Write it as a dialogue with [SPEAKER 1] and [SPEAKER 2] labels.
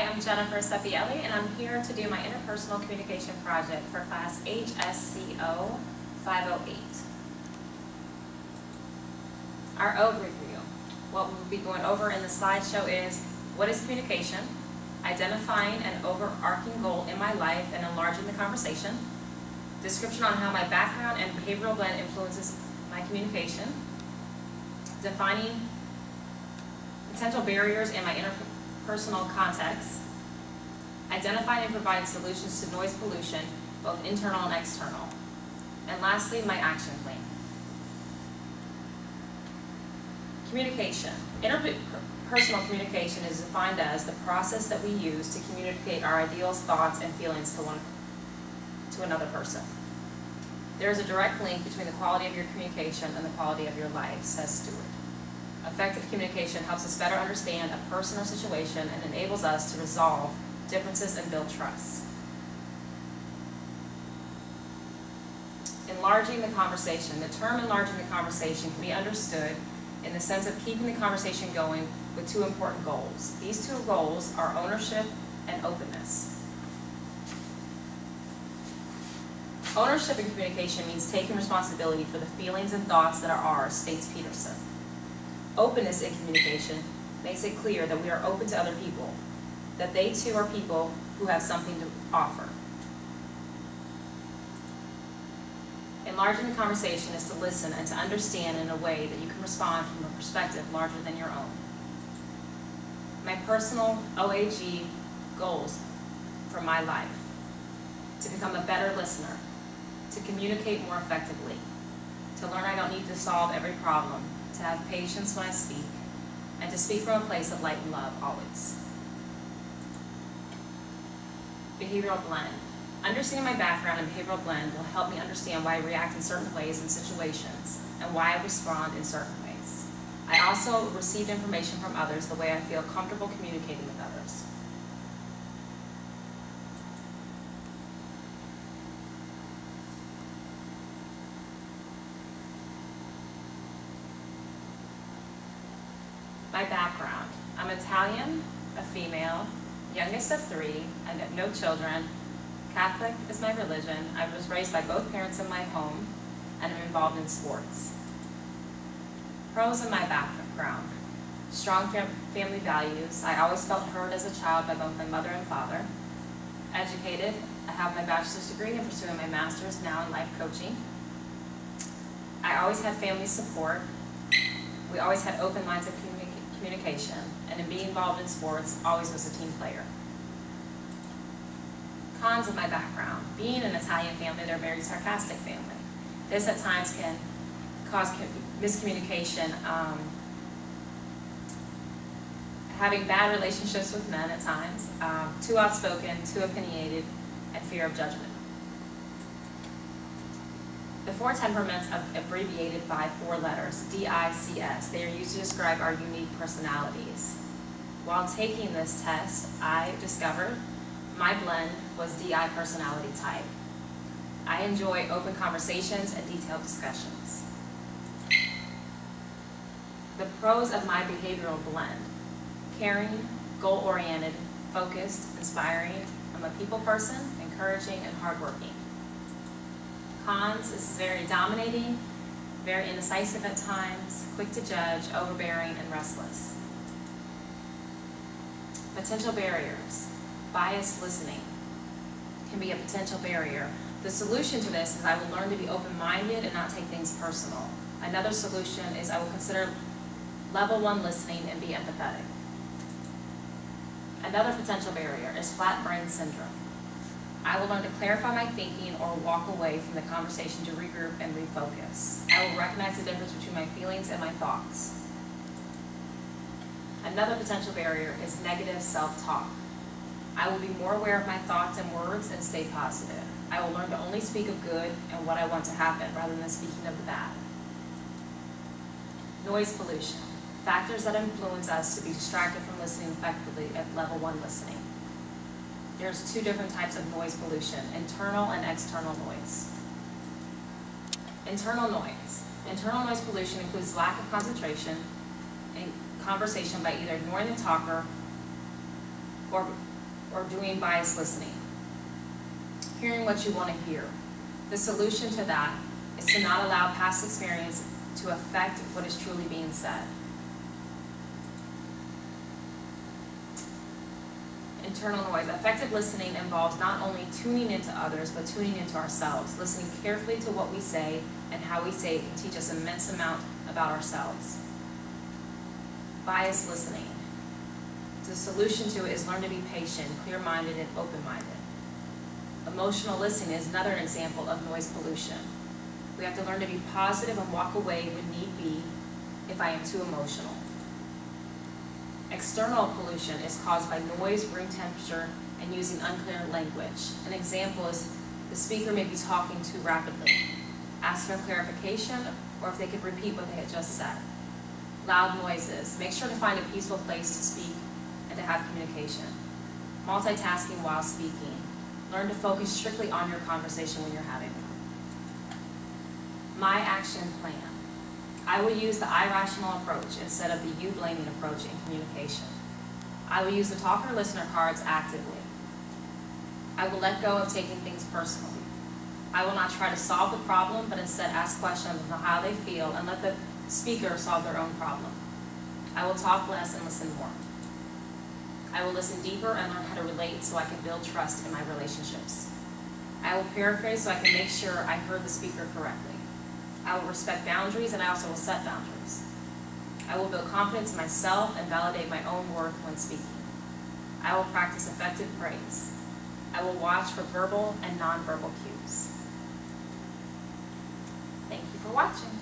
[SPEAKER 1] Hi, I'm Jennifer Sepielli, and I'm here to do my interpersonal communication project for class HSCO 508. Our overview. What we'll be going over in the slideshow is what is communication, identifying an overarching goal in my life and enlarging the conversation, description on how my background and behavioral blend influences my communication, defining potential barriers in my interpersonal context, identifying and providing solutions to noise pollution, both internal and external, and lastly, my action plan. Communication. Interpersonal communication is defined as the process that we use to communicate our ideals, thoughts, and feelings to another person. There is a direct link between the quality of your communication and the quality of your life, says Stewart. Effective communication helps us better understand a person or situation and enables us to resolve differences and build trust. Enlarging the conversation. The term enlarging the conversation can be understood in the sense of keeping the conversation going with two important goals. These two goals are ownership and openness. Ownership in communication means taking responsibility for the feelings and thoughts that are ours, states Peterson. Openness in communication makes it clear that we are open to other people, that they too are people who have something to offer. Enlarging the conversation is to listen and to understand in a way that you can respond from a perspective larger than your own. My personal OAG goals for my life: to become a better listener, to communicate more effectively, to learn I don't need to solve every problem, to have patience when I speak, and to speak from a place of light and love always. Behavioral blend. Understanding my background and behavioral blend will help me understand why I react in certain ways in situations and why I respond in certain ways. I also receive information from others the way I feel comfortable communicating with others. My background. I'm Italian, a female, youngest of three, I have no children. Catholic is my religion. I was raised by both parents in my home, and I'm involved in sports. Pros of my background. Strong family values. I always felt heard as a child by both my mother and father. Educated. I have my bachelor's degree and pursuing my master's now in life coaching. I always had family support. We always had open lines of communication, and in being involved in sports, always was a team player. Cons of my background. Being an Italian family, they're a very sarcastic family. This at times can cause miscommunication, having bad relationships with men at times, too outspoken, too opinionated, and fear of judgment. The four temperaments are abbreviated by four letters, DICS. They are used to describe our unique personalities. While taking this test, I discovered my blend was DI personality type. I enjoy open conversations and detailed discussions. The pros of my behavioral blend: caring, goal-oriented, focused, inspiring. I'm a people person, encouraging, and hardworking. Cons is very dominating, very indecisive at times, quick to judge, overbearing, and restless. Potential barriers. Biased listening can be a potential barrier. The solution to this is I will learn to be open-minded and not take things personal. Another solution is I will consider level 1 listening and be empathetic. Another potential barrier is flat brain syndrome. I will learn to clarify my thinking or walk away from the conversation to regroup and refocus. I will recognize the difference between my feelings and my thoughts. Another potential barrier is negative self-talk. I will be more aware of my thoughts and words and stay positive. I will learn to only speak of good and what I want to happen rather than speaking of the bad. Noise pollution. Factors that influence us to be distracted from listening effectively at level 1 listening. There's two different types of noise pollution: internal and external noise. Internal noise. Internal noise pollution includes lack of concentration in conversation by either ignoring the talker or or doing biased listening. Hearing what you want to hear. The solution to that is to not allow past experience to affect what is truly being said. Internal noise. Effective listening involves not only tuning into others, but tuning into ourselves. Listening carefully to what we say and how we say it can teach us an immense amount about ourselves. Biased listening. The solution to it is learn to be patient, clear-minded, and open-minded. Emotional listening is another example of noise pollution. We have to learn to be positive and walk away when need be if I am too emotional. External pollution is caused by noise, room temperature, and using unclear language. An example is the speaker may be talking too rapidly. Ask for clarification or if they could repeat what they had just said. Loud noises. Make sure to find a peaceful place to speak and to have communication. Multitasking while speaking. Learn to focus strictly on your conversation when you're having one. My action plan. I will use the I rational approach instead of the you blaming approach in communication. I will use the talker-listener cards actively. I will let go of taking things personally. I will not try to solve the problem, but instead ask questions on how they feel and let the speaker solve their own problem. I will talk less and listen more. I will listen deeper and learn how to relate so I can build trust in my relationships. I will paraphrase so I can make sure I heard the speaker correctly. I will respect boundaries and I also will set boundaries. I will build confidence in myself and validate my own worth when speaking. I will practice effective praise. I will watch for verbal and nonverbal cues. Thank you for watching.